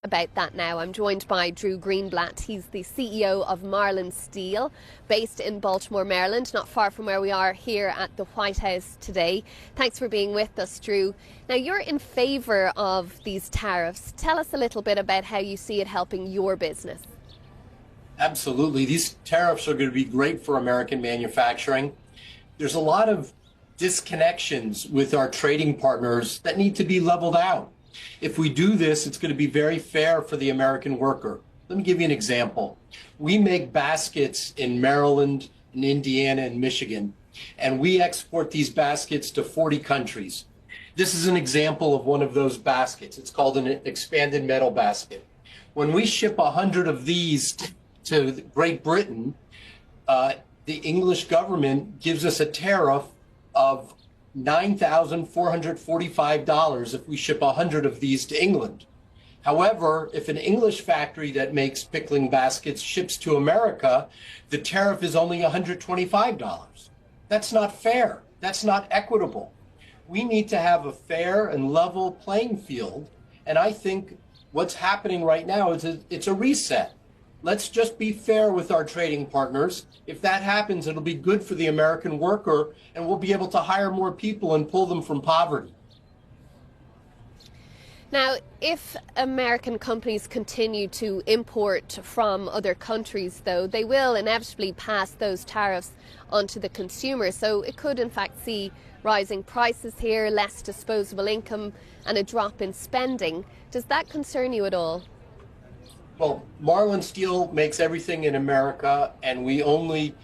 about that now. I'm joined by Drew Greenblatt. He's the CEO of Marlin Steel, based in Baltimore, Maryland, not far from where we are here at the White House today. Thanks for being with us, Drew. Now, you're in favour of these tariffs. Tell us a little bit about how you see it helping your business. Absolutely. These tariffs are going to be great for American manufacturing. There's a lot of disconnections with our trading partners that need to be leveled out. If we do this, it's going to be very fair for the American worker. Let me give you an example. We make baskets in Maryland, in Indiana, and Michigan, and we export these baskets to 40 countries. This is an example of one of those baskets. It's called an expanded metal basket. When we ship 100 of these to Great Britain, the English government gives us a tariff of $9,445 if we ship 100 of these to England. However, if an English factory that makes pickling baskets ships to America, the tariff is only $125. That's not fair. That's not equitable. We need to have a fair and level playing field, and I think what's happening right now is it's a reset. Let's just be fair with our trading partners. If that happens, it'll be good for the American worker, and we'll be able to hire more people and pull them from poverty. Now, if American companies continue to import from other countries, though, they will inevitably pass those tariffs onto the consumer. So it could, in fact, see rising prices here, less disposable income, and a drop in spending. Does that concern you at all? Well, Marlin Steel makes everything in America, and we only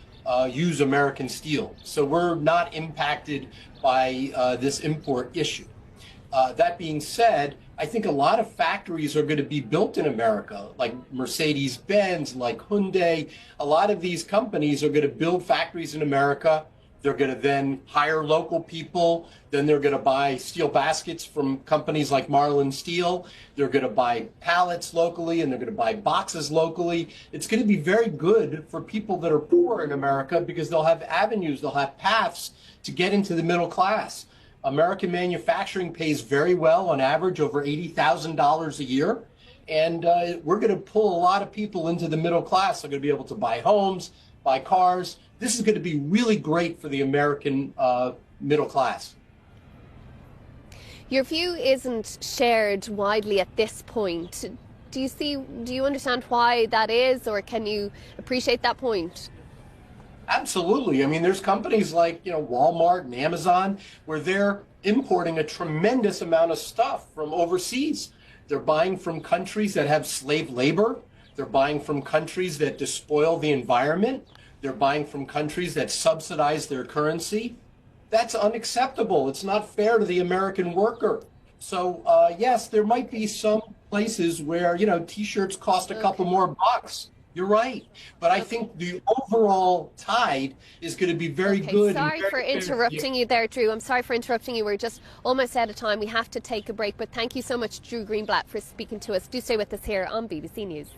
use American steel. So we're not impacted by this import issue. That being said, I think a lot of factories are going to be built in America, like Mercedes-Benz, like Hyundai. A lot of these companies are going to build factories in America. They're going to then hire local people. Then they're going to buy steel baskets from companies like Marlin Steel. They're going to buy pallets locally, and they're going to buy boxes locally. It's going to be very good for people that are poor in America because they'll have avenues, they'll have paths to get into the middle class. American manufacturing pays very well, on average, over $80,000 a year. And we're going to pull a lot of people into the middle class. They're going to be able to buy homes, buy cars. This is going to be really great for the American middle class. Your view isn't shared widely at this point. Do you understand why that is, or can you appreciate that point? Absolutely. I mean, there's companies like, Walmart and Amazon where they're importing a tremendous amount of stuff from overseas. They're buying from countries that have slave labor. They're buying from countries that despoil the environment. They're buying from countries that subsidize their currency. That's unacceptable. It's not fair to the American worker. So, yes, there might be some places where, T-shirts cost a couple more bucks. You're right. But I think the overall tide is going to be very good. Sorry for interrupting you there, Drew. I'm sorry for interrupting you. We're just almost out of time. We have to take a break. But thank you so much, Drew Greenblatt, for speaking to us. Do stay with us here on BBC News.